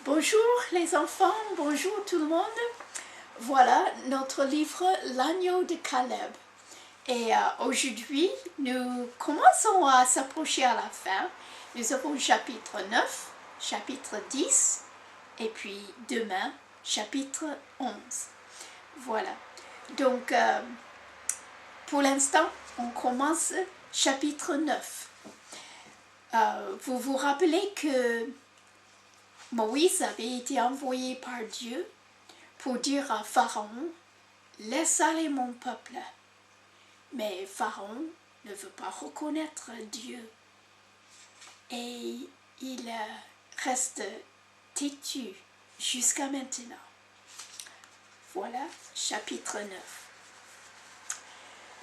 Bonjour les enfants, bonjour tout le monde. Voilà notre livre L'agneau de Caleb. Et aujourd'hui, nous commençons à s'approcher à la fin. Nous avons chapitre 9, chapitre 10 et puis demain, chapitre 11. Voilà. Donc, pour l'instant, on commence chapitre 9. Vous vous rappelez que Moïse avait été envoyé par Dieu pour dire à Pharaon, « Laisse aller mon peuple ». Mais Pharaon ne veut pas reconnaître Dieu et il reste têtu jusqu'à maintenant. Voilà, chapitre 9.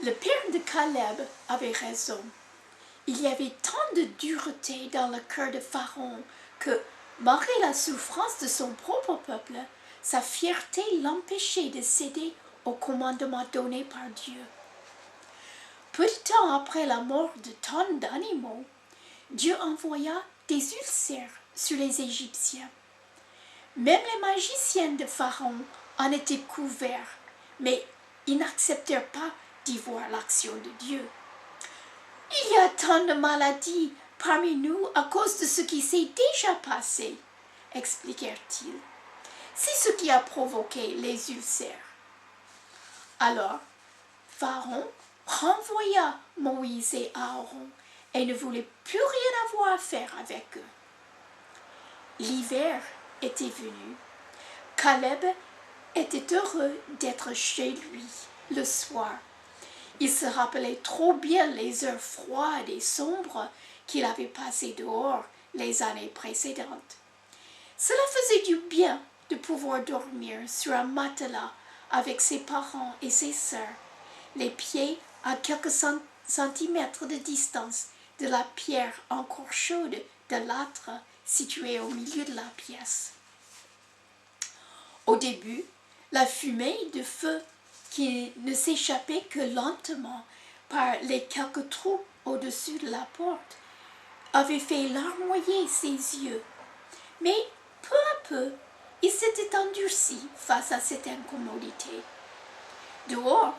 Le père de Caleb avait raison. Il y avait tant de dureté dans le cœur de Pharaon que, malgré la souffrance de son propre peuple, sa fierté l'empêchait de céder au commandement donné par Dieu. Peu de temps après la mort de tant d'animaux, Dieu envoya des ulcères sur les Égyptiens. Même les magiciens de Pharaon en étaient couverts, mais ils n'acceptèrent pas d'y voir l'action de Dieu. « Il y a tant de maladies parmi nous à cause de ce qui s'est déjà passé, » expliquèrent-ils. C'est ce qui a provoqué les ulcères. Alors, Pharaon renvoya Moïse et Aaron et ne voulait plus rien avoir à faire avec eux. L'hiver était venu. Caleb était heureux d'être chez lui le soir. Il se rappelait trop bien les heures froides et sombres qu'il avait passées dehors les années précédentes. Cela faisait du bien de pouvoir dormir sur un matelas avec ses parents et ses sœurs, les pieds à quelques centimètres de distance de la pierre encore chaude de l'âtre située au milieu de la pièce. Au début, la fumée de feu qui ne s'échappait que lentement par les quelques trous au-dessus de la porte avait fait larmoyer ses yeux. Mais peu à peu, il s'était endurci face à cette incommodité. Dehors,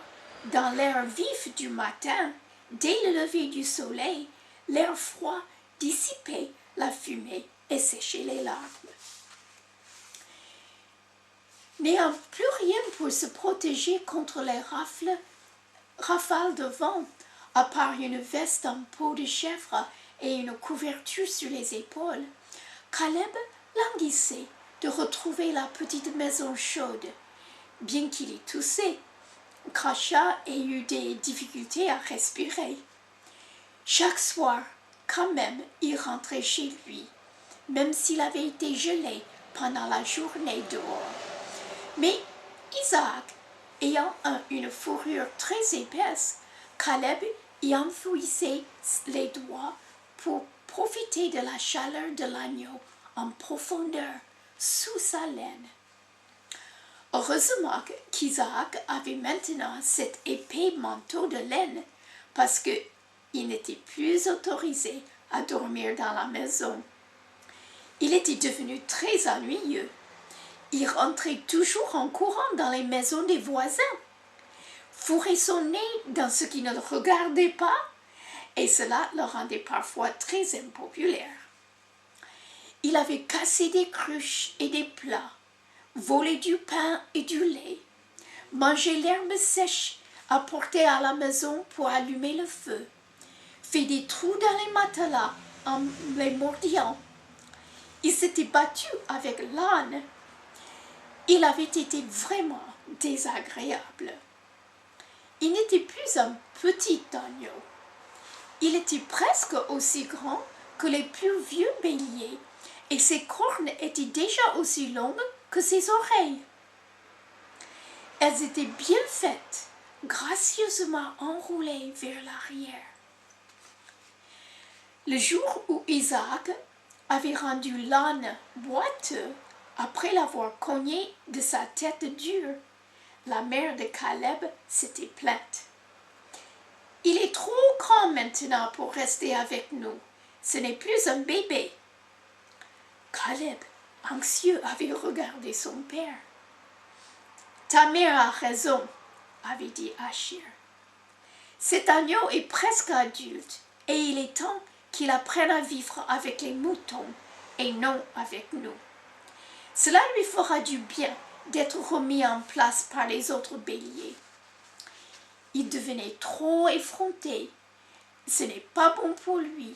dans l'air vif du matin, dès le lever du soleil, l'air froid dissipait la fumée et séchait les larmes. N'ayant plus rien pour se protéger contre les rafales de vent, à part une veste en peau de chèvre et une couverture sur les épaules, Caleb languissait de retrouver la petite maison chaude, bien qu'il y toussait, cracha et eut des difficultés à respirer. Chaque soir, quand même, il rentrait chez lui, même s'il avait été gelé pendant la journée dehors. Mais Isaac, ayant une fourrure très épaisse, Caleb y enfouissait les doigts pour profiter de la chaleur de l'agneau en profondeur sous sa laine. Heureusement qu'Isaac avait maintenant cet épais manteau de laine parce qu'il n'était plus autorisé à dormir dans la maison. Il était devenu très ennuyeux. Il rentrait toujours en courant dans les maisons des voisins, fourrait son nez dans ce qui ne le regardait pas, et cela le rendait parfois très impopulaire. Il avait cassé des cruches et des plats, volé du pain et du lait, mangé l'herbe sèche apportée à la maison pour allumer le feu, fait des trous dans les matelas en les mordillant. Il s'était battu avec l'âne. Il avait été vraiment désagréable. Il n'était plus un petit agneau. Il était presque aussi grand que les plus vieux béliers et ses cornes étaient déjà aussi longues que ses oreilles. Elles étaient bien faites, gracieusement enroulées vers l'arrière. Le jour où Isaac avait rendu l'âne boiteux, après l'avoir cogné de sa tête dure, la mère de Caleb s'était plainte. « Il est trop grand maintenant pour rester avec nous. Ce n'est plus un bébé. » Caleb anxieux, avait regardé son père. « Ta mère a raison, » avait dit Achir. « Cet agneau est presque adulte et il est temps qu'il apprenne à vivre avec les moutons et non avec nous. Cela lui fera du bien d'être remis en place par les autres béliers. Il devenait trop effronté. Ce n'est pas bon pour lui.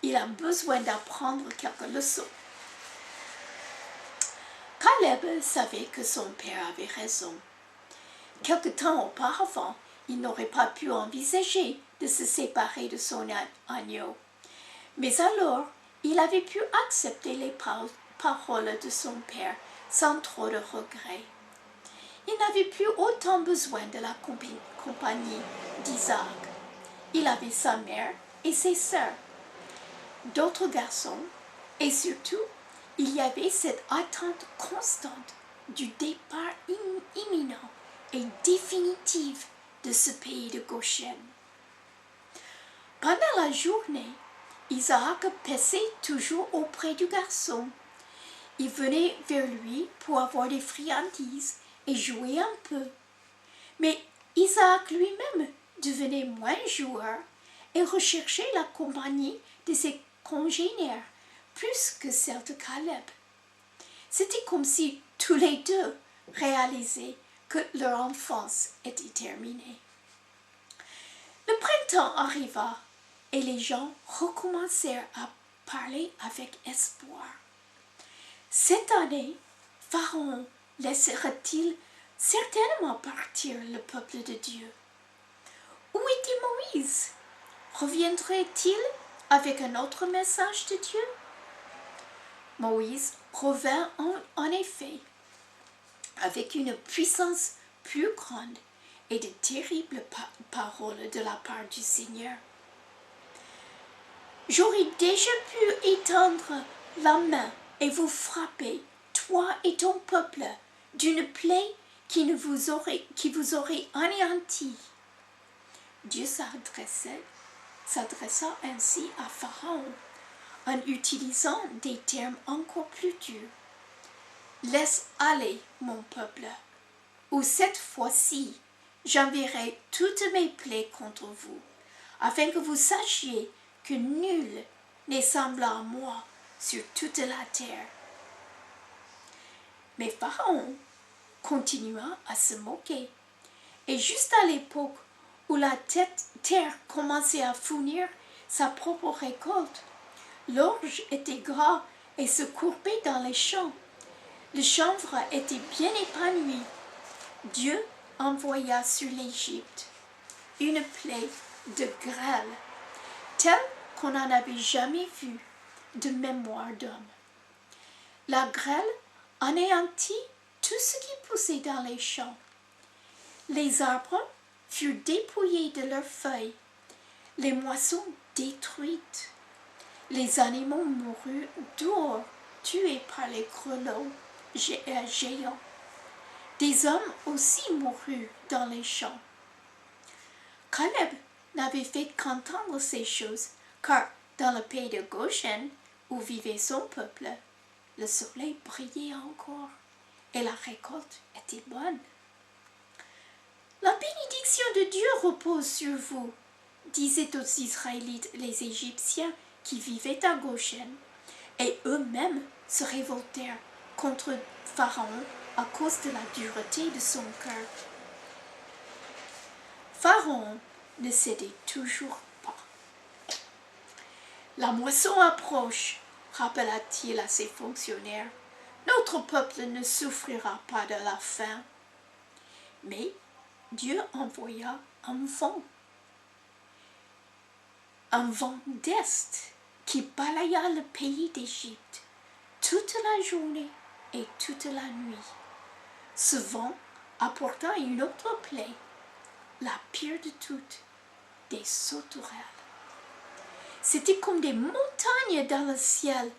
Il a besoin d'apprendre quelques leçons. » Caleb savait que son père avait raison. Quelque temps auparavant, il n'aurait pas pu envisager de se séparer de son agneau. Mais alors, il avait pu accepter les paroles de son père sans trop de regrets. Il n'avait plus autant besoin de la compagnie d'Isaac. Il avait sa mère et ses sœurs, d'autres garçons, et surtout, il y avait cette attente constante du départ imminent et définitif de ce pays de Goshen. Pendant la journée, Isaac paissait toujours auprès du garçon. Il venait vers lui pour avoir des friandises et jouer un peu. Mais Isaac lui-même devenait moins joueur et recherchait la compagnie de ses congénères plus que celle de Caleb. C'était comme si tous les deux réalisaient que leur enfance était terminée. Le printemps arriva et les gens recommencèrent à parler avec espoir. Cette année, Pharaon laissera-t-il certainement partir le peuple de Dieu? Où était Moïse? Reviendrait-il avec un autre message de Dieu? Moïse revint en effet avec une puissance plus grande et de terribles paroles de la part du Seigneur. « J'aurais déjà pu étendre la main et vous frapper, toi et ton peuple, d'une plaie qui vous aurait anéanti. » Dieu s'adressa ainsi à Pharaon en utilisant des termes encore plus durs. « Laisse aller mon peuple, ou cette fois-ci, j'enverrai toutes mes plaies contre vous, afin que vous sachiez que nul n'est semblant à moi sur toute la terre. » Mais Pharaon continua à se moquer, et juste à l'époque où la terre commençait à fournir sa propre récolte, l'orge était gras et se courbait dans les champs. Le chanvre était bien épanoui. Dieu envoya sur l'Égypte une plaie de grêle, telle qu'on n'en avait jamais vu de mémoire d'homme. La grêle anéantit tout ce qui poussait dans les champs. Les arbres furent dépouillés de leurs feuilles, les moissons détruites. Les animaux moururent dehors, tués par les grelots géants. Des hommes aussi moururent dans les champs. Caleb n'avait fait qu'entendre ces choses, car dans le pays de Goshen, où vivait son peuple, le soleil brillait encore et la récolte était bonne. « La bénédiction de Dieu repose sur vous, » disaient aux Israélites les Égyptiens qui vivaient à Goshen, et eux-mêmes se révoltèrent contre Pharaon à cause de la dureté de son cœur. Pharaon ne cédait toujours pas. « La moisson approche, » rappela-t-il à ses fonctionnaires. « Notre peuple ne souffrira pas de la faim. » Mais Dieu envoya un vent d'Est qui balaya le pays d'Égypte toute la journée et toute la nuit. Ce vent apporta une autre plaie, la pire de toutes, des sauterelles. C'était comme des montagnes dans le ciel,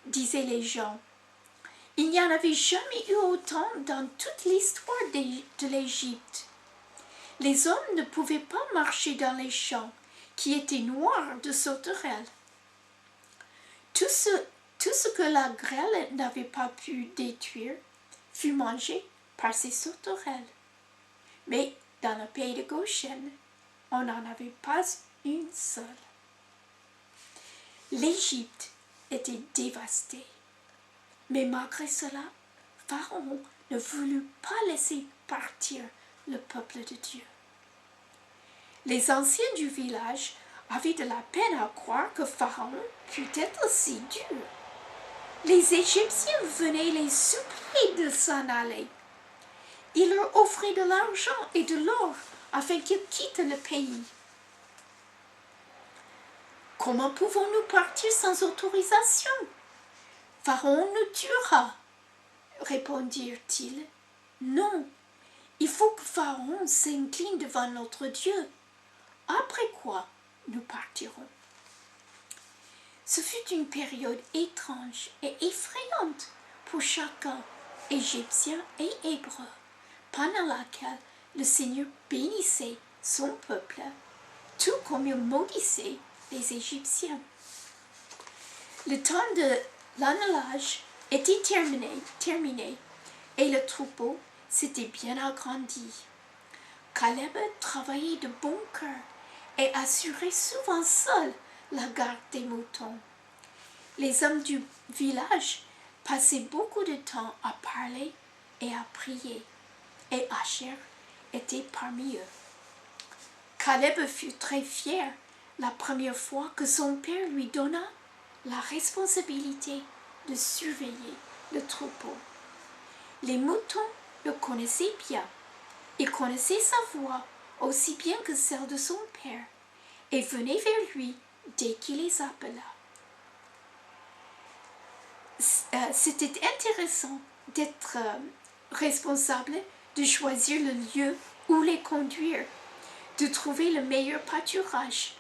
disaient les gens. Il n'y en avait jamais eu autant dans toute l'histoire de l'Égypte. Les hommes ne pouvaient pas marcher dans les champs qui étaient noirs de sauterelles. Tout Tout ce que la grêle n'avait pas pu détruire fut mangé par ces sauterelles. Mais dans le pays de Goshen, on n'en avait pas une seule. L'Égypte était dévastée. Mais malgré cela, Pharaon ne voulut pas laisser partir le peuple de Dieu. Les anciens du village avaient de la peine à croire que Pharaon pût être si dur. Les Égyptiens venaient les supplier de s'en aller. Ils leur offraient de l'argent et de l'or afin qu'ils quittent le pays. Comment pouvons-nous partir sans autorisation? Pharaon nous tuera, répondirent-ils. Non, il faut que Pharaon s'incline devant notre Dieu. Après quoi, nous partirons. Ce fut une période étrange et effrayante pour chacun, Égyptien et Hébreu, pendant laquelle le Seigneur bénissait son peuple, tout comme il maudissait les Égyptiens. Le temps de l'annelage était terminé et le troupeau s'était bien agrandi. Caleb travaillait de bon cœur et assurait souvent seul la garde des moutons. Les hommes du village passaient beaucoup de temps à parler et à prier, et Asher était parmi eux. Caleb fut très fier la première fois que son père lui donna la responsabilité de surveiller le troupeau. Les moutons le connaissaient bien. Il connaissait sa voix aussi bien que celle de son père et venait vers lui dès qu'il les appela. C'était intéressant d'être responsable, de choisir le lieu où les conduire, de trouver le meilleur pâturage,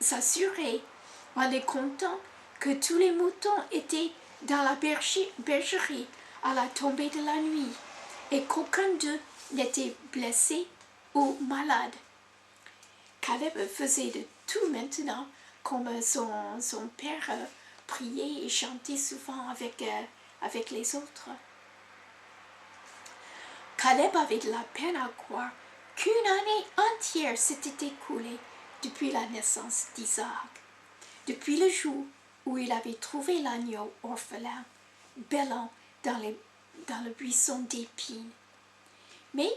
s'assurer en les comptant que tous les moutons étaient dans la bergerie à la tombée de la nuit et qu'aucun d'eux n'était blessé ou malade. Caleb faisait de tout maintenant comme son père priait et chantait souvent avec les autres. Caleb avait de la peine à croire qu'une année entière s'était écoulée depuis la naissance d'Isaac, depuis le jour où il avait trouvé l'agneau orphelin, bêlant dans le buisson d'épines. Mais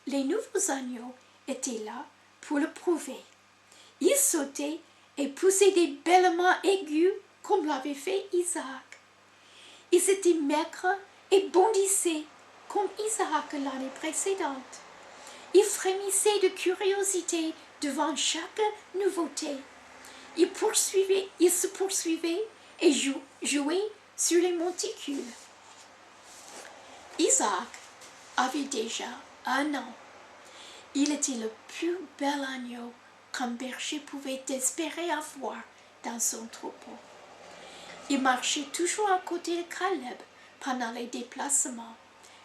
les nouveaux agneaux étaient là pour le prouver. Ils sautaient et poussaient des bêlements aigus comme l'avait fait Isaac. Ils étaient maigres et bondissaient comme Isaac l'année précédente. Ils frémissaient de curiosité devant chaque nouveauté. Ils se poursuivaient et jouaient sur les monticules. Isaac avait déjà 1 an. Il était le plus bel agneau qu'un berger pouvait espérer avoir dans son troupeau. Il marchait toujours à côté de Caleb pendant les déplacements,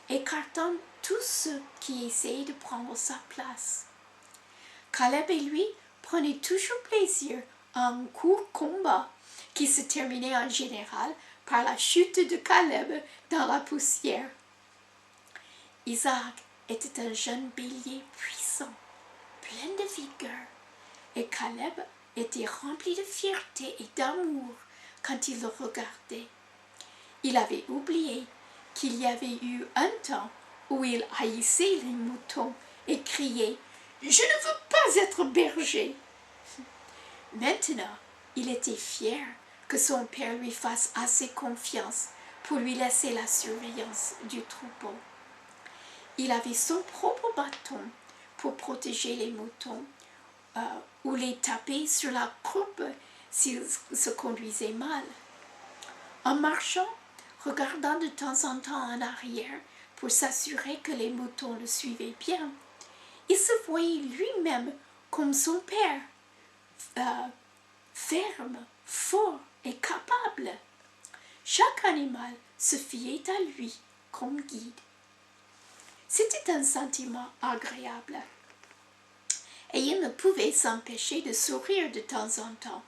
écartant tous ceux qui essayaient de prendre sa place. Caleb et lui prenaient toujours plaisir à un court combat qui se terminait en général par la chute de Caleb dans la poussière. Isaac était un jeune bélier puissant, plein de vigueur, et Caleb était rempli de fierté et d'amour quand il le regardait. Il avait oublié qu'il y avait eu un temps où il haïssait les moutons et criait « Je ne veux pas être berger !» Maintenant, il était fier que son père lui fasse assez confiance pour lui laisser la surveillance du troupeau. Il avait son propre bâton pour protéger les moutons ou les taper sur la croupe s'ils se conduisaient mal. En marchant, regardant de temps en temps en arrière pour s'assurer que les moutons le suivaient bien, il se voyait lui-même comme son père, ferme, fort et capable. Chaque animal se fiait à lui comme guide. C'était un sentiment agréable et il ne pouvait s'empêcher de sourire de temps en temps.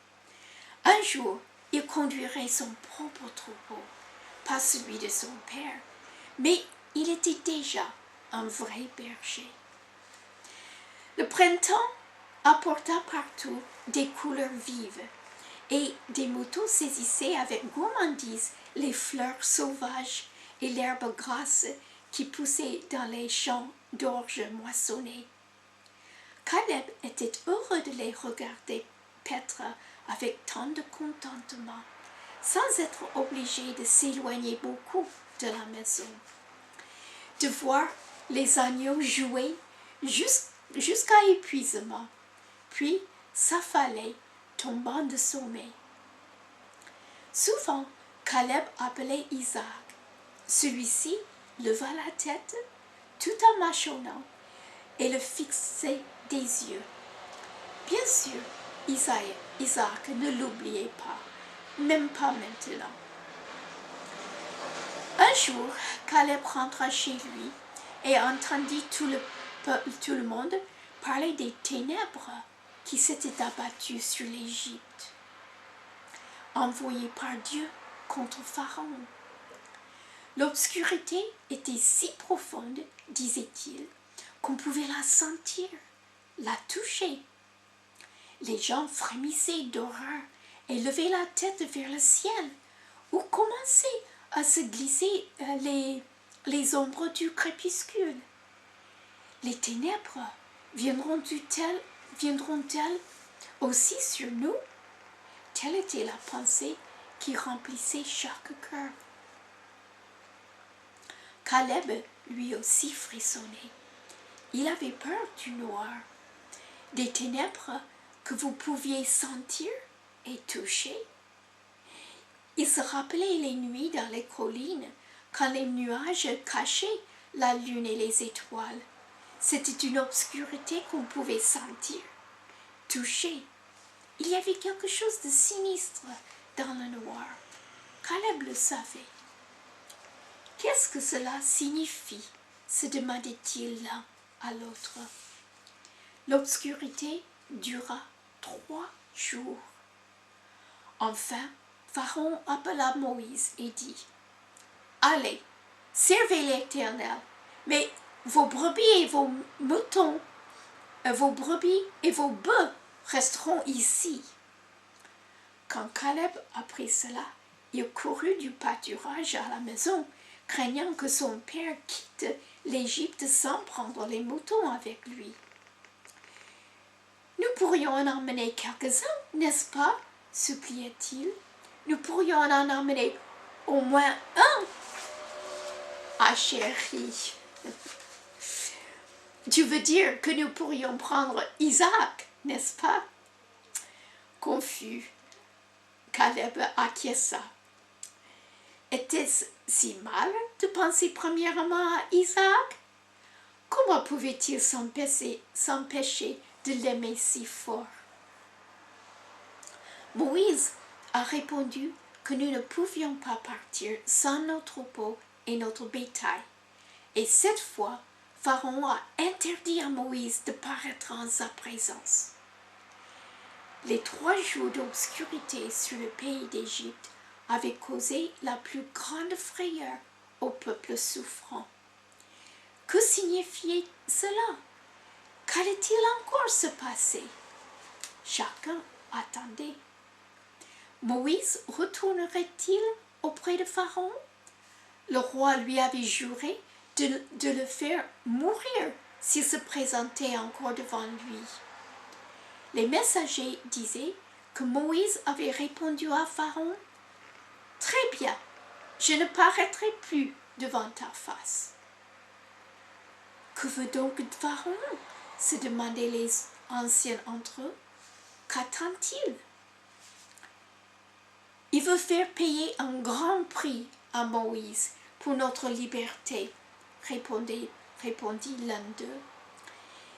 Un jour, il conduirait son propre troupeau, pas celui de son père, mais il était déjà un vrai berger. Le printemps apporta partout des couleurs vives, et des moutons saisissaient avec gourmandise les fleurs sauvages et l'herbe grasse qui poussait dans les champs d'orge moissonnés. Caleb était heureux de les regarder paître avec tant de contentement, sans être obligé de s'éloigner beaucoup de la maison. De voir les agneaux jouer jusqu'à épuisement, puis s'affaler, tombant de sommeil. Souvent, Caleb appelait Isaac. Celui-ci leva la tête tout en mâchonnant et le fixait des yeux. Bien sûr, Isaac ne l'oubliait pas, même pas maintenant. Un jour, Caleb rentra chez lui et entendit tout le monde parler des ténèbres qui s'étaient abattues sur l'Égypte, envoyées par Dieu contre Pharaon. L'obscurité était si profonde, disait-il, qu'on pouvait la sentir, la toucher. Les gens frémissaient d'horreur et levaient la tête vers le ciel, où commençaient à se glisser les ombres du crépuscule. Les ténèbres viendront-elles aussi sur nous? Telle était la pensée qui remplissait chaque cœur. Caleb lui aussi frissonnait. Il avait peur du noir, des ténèbres que vous pouviez sentir et toucher. Il se rappelait les nuits dans les collines, quand les nuages cachaient la lune et les étoiles. C'était une obscurité qu'on pouvait sentir, toucher. Il y avait quelque chose de sinistre dans le noir. Caleb le savait. Qu'est-ce que cela signifie? Se demandait-il l'un à l'autre. L'obscurité dura 3 jours. Enfin, Pharaon appela Moïse et dit: « Allez, servez l'Éternel, mais vos brebis et vos moutons, vos brebis et vos bœufs resteront ici. » Quand Caleb apprit cela, il courut du pâturage à la maison, craignant que son père quitte l'Égypte sans prendre les moutons avec lui. « Nous pourrions en emmener quelques-uns, n'est-ce pas? » suppliait-il. « Nous pourrions en emmener au moins un. »« Ah, chérie, tu veux dire que nous pourrions prendre Isaac, n'est-ce pas? » Confus, Caleb acquiesça. Était-ce si mal de penser premièrement à Isaac? Comment pouvait-il s'empêcher de l'aimer si fort? Moïse a répondu que nous ne pouvions pas partir sans nos troupeaux et notre bétail. Et cette fois, Pharaon a interdit à Moïse de paraître en sa présence. Les 3 jours d'obscurité sur le pays d'Égypte avaient causé la plus grande frayeur au peuple souffrant. Que signifiait cela? Qu'allait-il encore se passer? Chacun attendait. Moïse retournerait-il auprès de Pharaon? Le roi lui avait juré de le faire mourir s'il se présentait encore devant lui. Les messagers disaient que Moïse avait répondu à Pharaon: « Très bien, je ne paraîtrai plus devant ta face. » Que veut donc Pharaon? Se demandaient les anciens entre eux. Qu'attend-il? Il veut faire payer un grand prix à Moïse pour notre liberté, répondit l'un d'eux.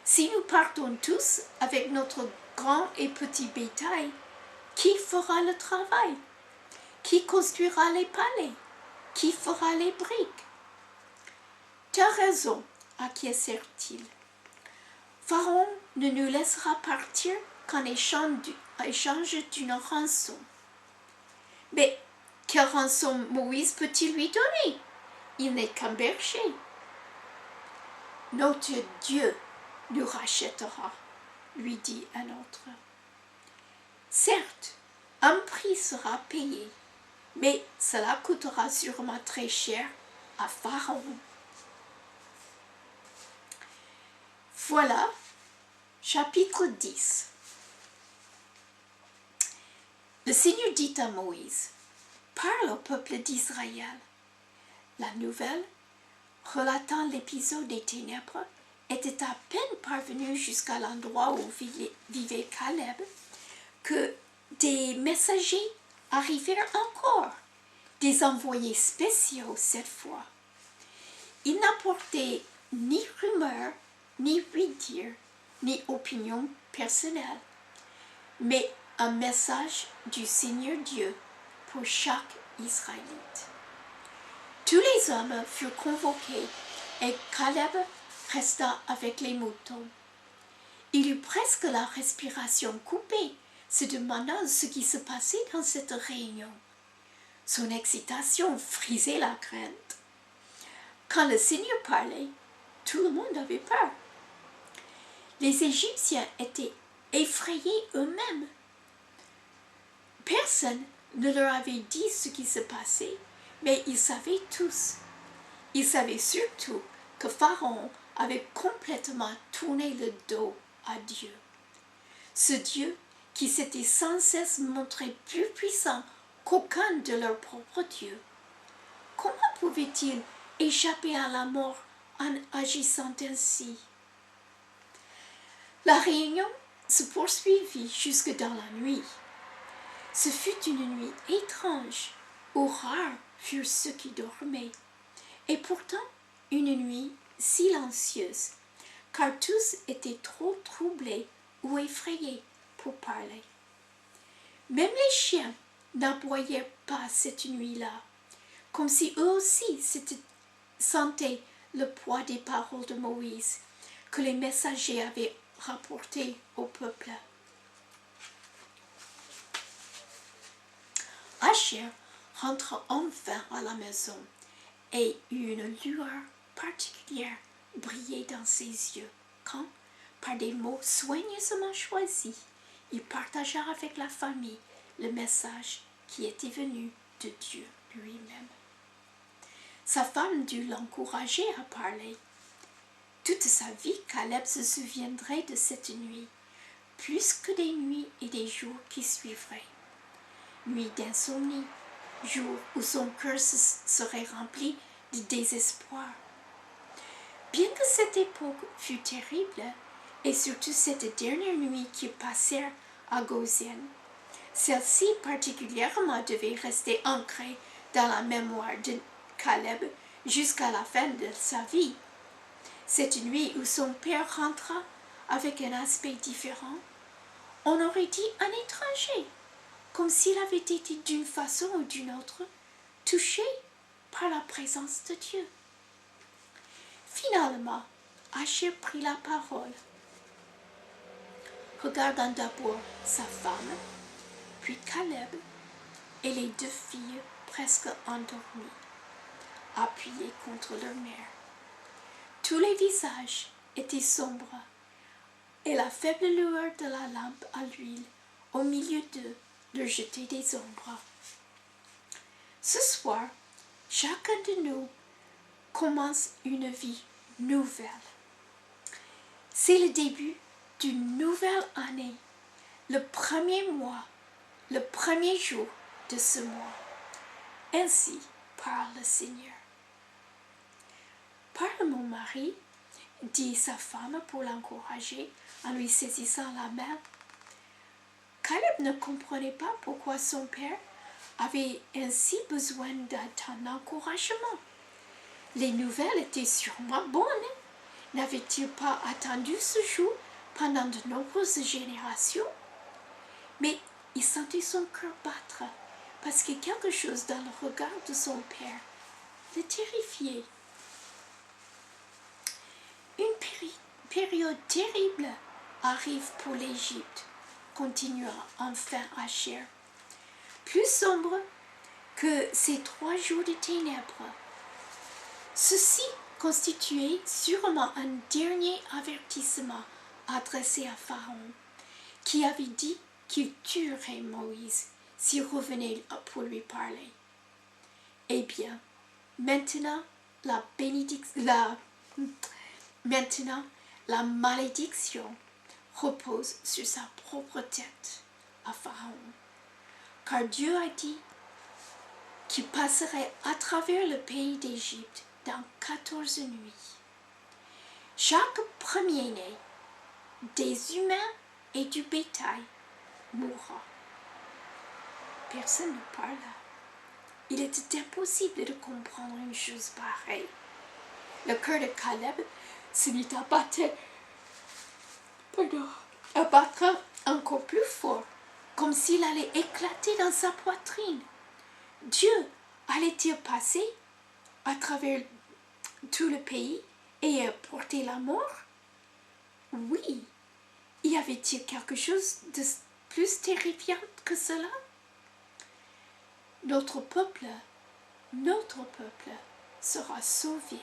Si nous partons tous avec notre grand et petit bétail, qui fera le travail? Qui construira les palais? Qui fera les briques? Tu as raison, acquiescèrent-ils. Pharaon ne nous laissera partir qu'en échange d'une rançon. Mais quelle rançon Moïse peut-il lui donner? Il n'est qu'un berger. Notre Dieu nous rachètera, lui dit un autre. Certes, un prix sera payé, mais cela coûtera sûrement très cher à Pharaon. Voilà, chapitre 10. Le Seigneur dit à Moïse, parle au peuple d'Israël. La nouvelle, relatant l'épisode des ténèbres, était à peine parvenue jusqu'à l'endroit où vivait Caleb, que des messagers arrivèrent encore, des envoyés spéciaux cette fois. Ils n'apportaient ni rumeur, ni oui-dire, ni opinion personnelle, mais un message du Seigneur Dieu pour chaque Israélite. Tous les hommes furent convoqués et Caleb resta avec les moutons. Il eut presque la respiration coupée, se demandant ce qui se passait dans cette réunion. Son excitation frisait la crainte. Quand le Seigneur parlait, tout le monde avait peur. Les Égyptiens étaient effrayés eux-mêmes. Personne ne leur avait dit ce qui se passait, mais ils savaient tous. Ils savaient surtout que Pharaon avait complètement tourné le dos à Dieu. Ce Dieu qui s'était sans cesse montré plus puissant qu'aucun de leurs propres dieux. Comment pouvait-il échapper à la mort en agissant ainsi? La réunion se poursuivit jusque dans la nuit. Ce fut une nuit étrange, où rares furent ceux qui dormaient, et pourtant une nuit silencieuse, car tous étaient trop troublés ou effrayés pour parler. Même les chiens n'aboyaient pas cette nuit-là, comme si eux aussi sentaient le poids des paroles de Moïse que les messagers avaient rapportées au peuple. Asher rentra enfin à la maison et une lueur particulière brillait dans ses yeux quand, par des mots soigneusement choisis, il partagea avec la famille le message qui était venu de Dieu lui-même. Sa femme dut l'encourager à parler. Toute sa vie, Caleb se souviendrait de cette nuit, plus que des nuits et des jours qui suivraient. Nuit d'insomnie, jour où son cœur serait rempli de désespoir. Bien que cette époque fût terrible, et surtout cette dernière nuit qu'ils passèrent à Goshen, celle-ci particulièrement devait rester ancrée dans la mémoire de Caleb jusqu'à la fin de sa vie. Cette nuit où son père rentra avec un aspect différent, on aurait dit un étranger, comme s'il avait été d'une façon ou d'une autre touché par la présence de Dieu. Finalement, Asher prit la parole, regardant d'abord sa femme, puis Caleb et les deux filles presque endormies, appuyées contre leur mère. Tous les visages étaient sombres, et la faible lueur de la lampe à l'huile au milieu d'eux leur jetait des ombres. Ce soir, chacun de nous commence une vie nouvelle. C'est le début d'une nouvelle année, le premier mois, le premier jour de ce mois. Ainsi parle le Seigneur. Parle mon mari, dit sa femme pour l'encourager en lui saisissant la main. Caleb ne comprenait pas pourquoi son père avait ainsi besoin d'un encouragement. Les nouvelles étaient sûrement bonnes. N'avait-il pas attendu ce jour pendant de nombreuses générations? Mais il sentait son cœur battre parce que quelque chose dans le regard de son père le terrifiait. Une période terrible arrive pour l'Égypte, continua enfin Asher. Plus sombre que ces 3 jours de ténèbres, ceci constituait sûrement un dernier avertissement adressé à Pharaon, qui avait dit qu'il tuerait Moïse s'il revenait pour lui parler. Eh bien, maintenant la malédiction repose sur sa propre tête à Pharaon, car Dieu a dit qu'il passerait à travers le pays d'Égypte dans 14 nuits. Chaque premier-né des humains et du bétail mourra. Personne ne parla. Il était impossible de comprendre une chose pareille. Le cœur de Caleb se mit à battre encore plus fort, comme s'il allait éclater dans sa poitrine. Dieu allait-il passer à travers tout le pays et porter la mort? Oui. Y avait-il quelque chose de plus terrifiant que cela? Notre peuple sera sauvé,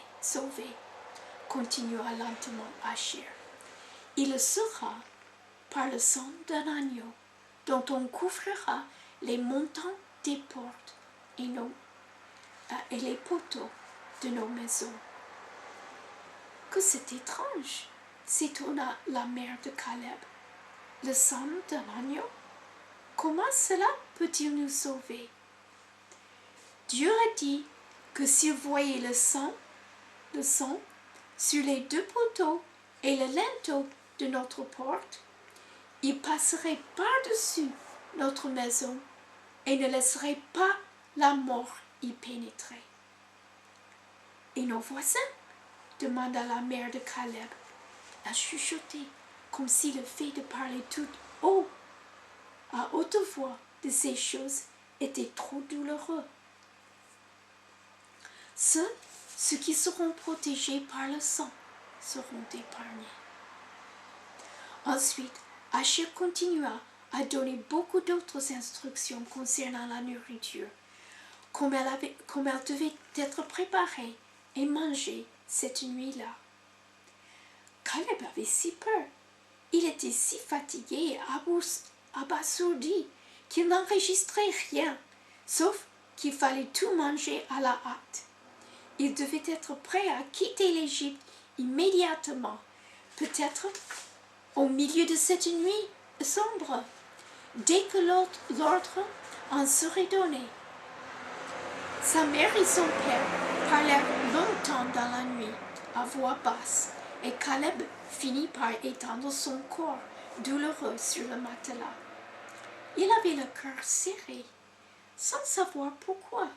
continua lentement Achir. Il le sera par le sang d'un agneau, dont on couvrira les montants des portes et les poteaux de nos maisons. Que c'est étrange, s'étonna la mère de Caleb. Le sang d'un agneau? Comment cela peut-il nous sauver? Dieu a dit que s'il voyait le sang sur les 2 poteaux et le linteau de notre porte, il passerait par-dessus notre maison et ne laisserait pas la mort y pénétrer. Et nos voisins? Demanda la mère de Caleb. Elle chuchotait comme si le fait de parler tout haut, à haute voix, de ces choses était trop douloureux. Seuls ceux qui seront protégés par le sang seront épargnés. Ensuite, Achir continua à donner beaucoup d'autres instructions concernant la nourriture, comme elle devait être préparée et mangée cette nuit-là. Caleb avait si peur, il était si fatigué et abasourdi qu'il n'enregistrait rien, sauf qu'il fallait tout manger à la hâte. Il devait être prêt à quitter l'Égypte immédiatement, peut-être au milieu de cette nuit sombre, dès que l'ordre en serait donné. Sa mère et son père parlèrent longtemps dans la nuit, à voix basse, et Caleb finit par étendre son corps douloureux sur le matelas. Il avait le cœur serré, sans savoir pourquoi.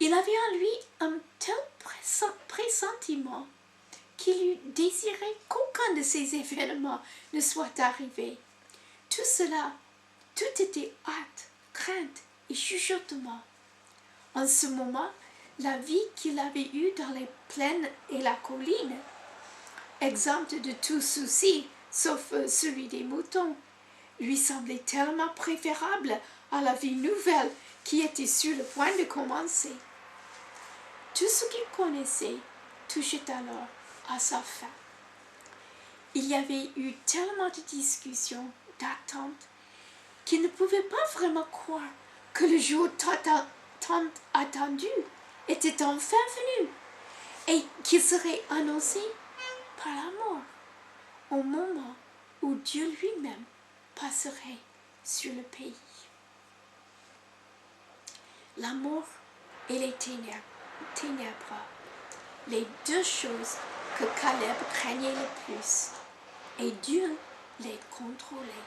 Il avait en lui un tel pressentiment qu'il eût désiré qu'aucun de ces événements ne soit arrivé. Tout était hâte, crainte et chuchotement. En ce moment, la vie qu'il avait eue dans les plaines et la colline, exempte de tout souci, sauf celui des moutons, lui semblait tellement préférable à la vie nouvelle qui était sur le point de commencer. Tout ce qu'il connaissait touchait alors à sa fin. Il y avait eu tellement de discussions, d'attentes, qu'il ne pouvait pas vraiment croire que le jour tant attendu était enfin venu et qu'il serait annoncé par la mort au moment où Dieu lui-même passerait sur le pays. La mort et les ténèbres, les 2 choses que Caleb craignait le plus, et Dieu les contrôlait.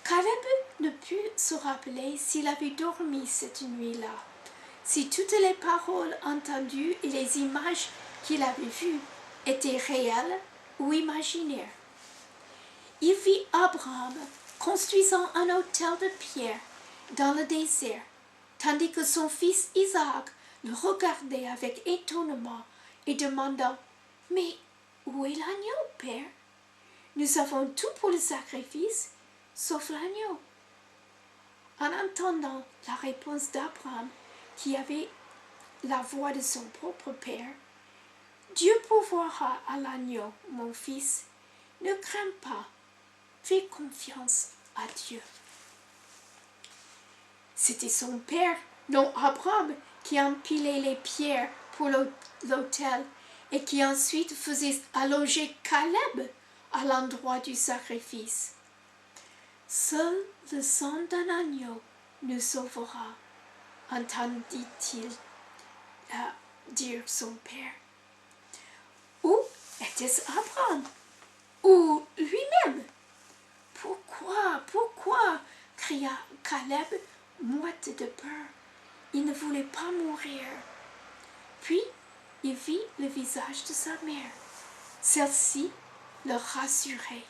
Caleb ne put se rappeler s'il avait dormi cette nuit-là, si toutes les paroles entendues et les images qu'il avait vues étaient réelles ou imaginaires. Il vit Abraham construisant un autel de pierre dans le désert, tandis que son fils Isaac le regardait avec étonnement et demandant « Mais où est l'agneau, père? Nous avons tout pour le sacrifice, sauf l'agneau. » En entendant la réponse d'Abraham, qui avait la voix de son propre père, Dieu pourvoira à l'agneau, mon fils, ne crains pas, fais confiance à Dieu. C'était son père, non Abraham, qui empilait les pierres pour l'autel et qui ensuite faisait allonger Caleb à l'endroit du sacrifice. Seul le sang d'un agneau nous sauvera, entendit-il dire son père. Ou était-ce Abraham? Ou lui-même? Pourquoi cria Caleb, moite de peur. Il ne voulait pas mourir. Puis il vit le visage de sa mère. Celle-ci le rassurait.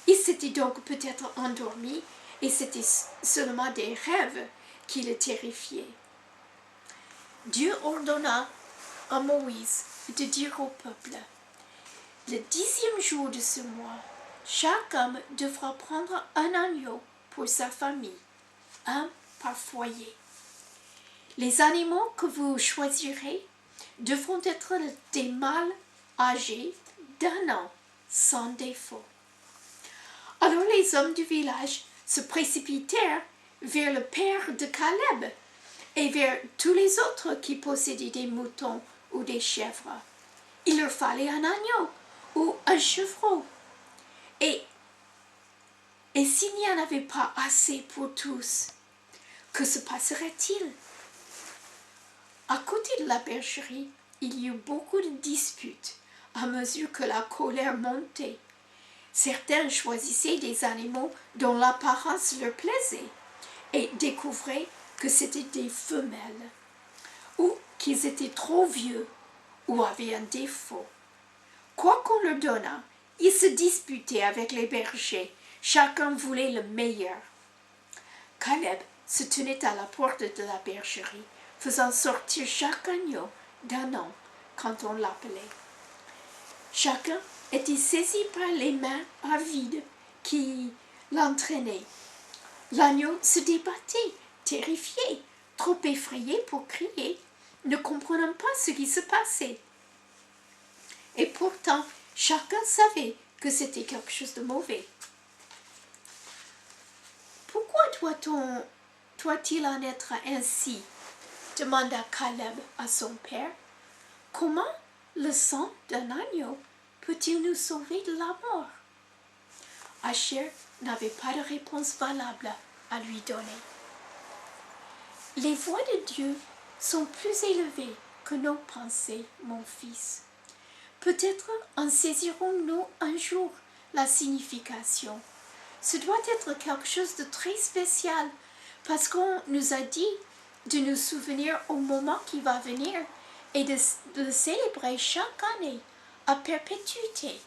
Il s'était donc peut-être endormi et c'était seulement des rêves qui le terrifiaient. Dieu ordonna à Moïse de dire au peuple: le 10e jour de ce mois, chaque homme devra prendre un agneau pour sa famille, un par foyer. Les animaux que vous choisirez devront être des mâles âgés d'1 an, sans défaut. Alors les hommes du village se précipitèrent vers le père de Caleb et vers tous les autres qui possédaient des moutons ou des chèvres. Il leur fallait un agneau ou un chevreau. Et s'il n'y en avait pas assez pour tous, que se passerait-il? À côté de la bergerie, il y eut beaucoup de disputes à mesure que la colère montait. Certains choisissaient des animaux dont l'apparence leur plaisait et découvraient que c'étaient des femelles, ou qu'ils étaient trop vieux ou avaient un défaut. Quoi qu'on leur donnât, ils se disputaient avec les bergers. Chacun voulait le meilleur. Caleb se tenait à la porte de la bergerie, faisant sortir chaque agneau d'1 an quand on l'appelait. Chacun était saisi par les mains avides qui l'entraînaient. L'agneau se débattait, terrifié, trop effrayé pour crier, ne comprenant pas ce qui se passait. Et pourtant, chacun savait que c'était quelque chose de mauvais. Pourquoi doit-il en être ainsi? Demanda Caleb à son père. Comment le sang d'un agneau peut-il nous sauver de la mort? Asher n'avait pas de réponse valable à lui donner. Les voies de Dieu sont plus élevées que nos pensées, mon fils. Peut-être en saisirons-nous un jour la signification. Ce doit être quelque chose de très spécial parce qu'on nous a dit de nous souvenir au moment qui va venir et de le célébrer chaque année à perpétuité.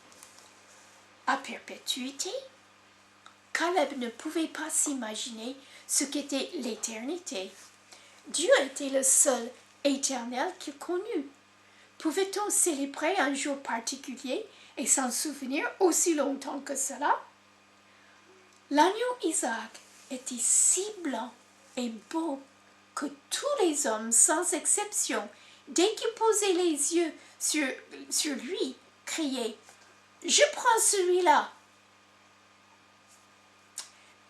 À perpétuité? Caleb ne pouvait pas s'imaginer ce qu'était l'éternité. Dieu était le seul éternel qu'il connut. Pouvait-on célébrer un jour particulier et s'en souvenir aussi longtemps que cela? L'agneau Isaac était si blanc et beau que tous les hommes, sans exception, dès qu'ils posaient les yeux sur lui, criaient « Je prends celui-là !»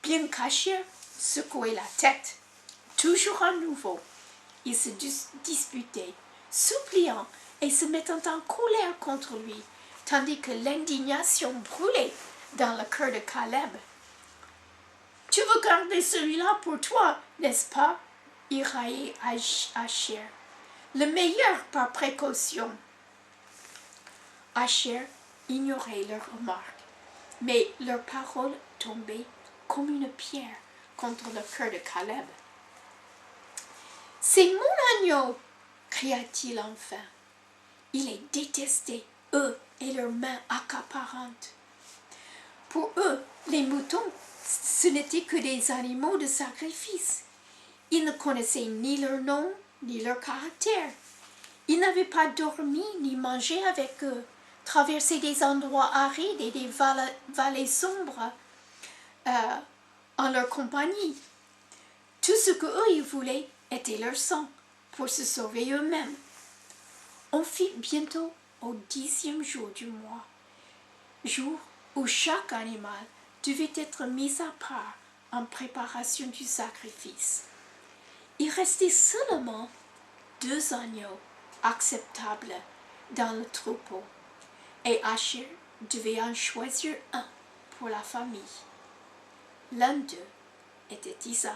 Bien qu'Asher secouait la tête, toujours à nouveau, il se disputait, suppliant et se mettant en colère contre lui, tandis que l'indignation brûlait dans le cœur de Caleb. « Tu veux garder celui-là pour toi, n'est-ce pas ?» il raillait Asher. « Le meilleur par précaution. » Asher ignorait leurs remarques, mais leurs paroles tombaient comme une pierre contre le cœur de Caleb. « C'est mon agneau !» cria-t-il enfin. Il les détestait, eux et leurs mains accaparantes. Pour eux, les moutons, ce n'étaient que des animaux de sacrifice. Ils ne connaissaient ni leur nom, ni leur caractère. Ils n'avaient pas dormi ni mangé avec eux, traversé des endroits arides et des vallées sombres en leur compagnie. Tout ce qu'eux ils voulaient était leur sang pour se sauver eux-mêmes. On fit bientôt au 10e jour du mois, jour où chaque animal devait être mis à part en préparation du sacrifice. Il restait seulement 2 agneaux acceptables dans le troupeau, et Asher devait en choisir un pour la famille. L'un d'eux était Isaac.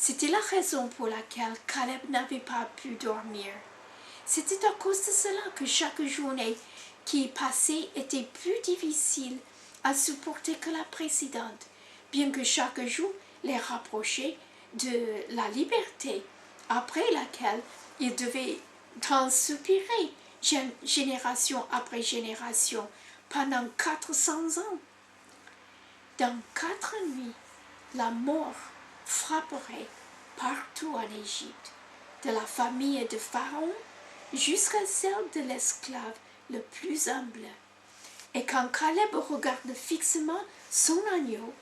C'était la raison pour laquelle Caleb n'avait pas pu dormir. C'était à cause de cela que chaque journée qui passait était plus difficile à supporter que la précédente, bien que chaque jour les rapprochait de la liberté, après laquelle ils devaient en soupirer génération après génération pendant 400 ans. Dans 4 nuits, la mort frapperait partout en Égypte, de la famille de Pharaon jusqu'à celle de l'esclave le plus humble. Et quand Caleb regarde fixement son agneau,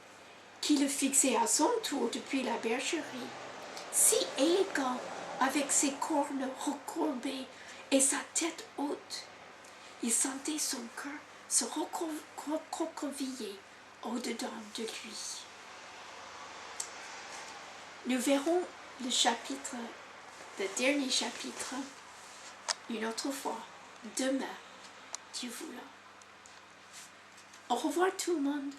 qui le fixait à son tour depuis la bergerie, si élégant avec ses cornes recourbées et sa tête haute, il sentait son cœur se recroqueviller au-dedans de lui. Nous verrons le dernier chapitre, une autre fois, demain, Dieu voulant. Au revoir tout le monde.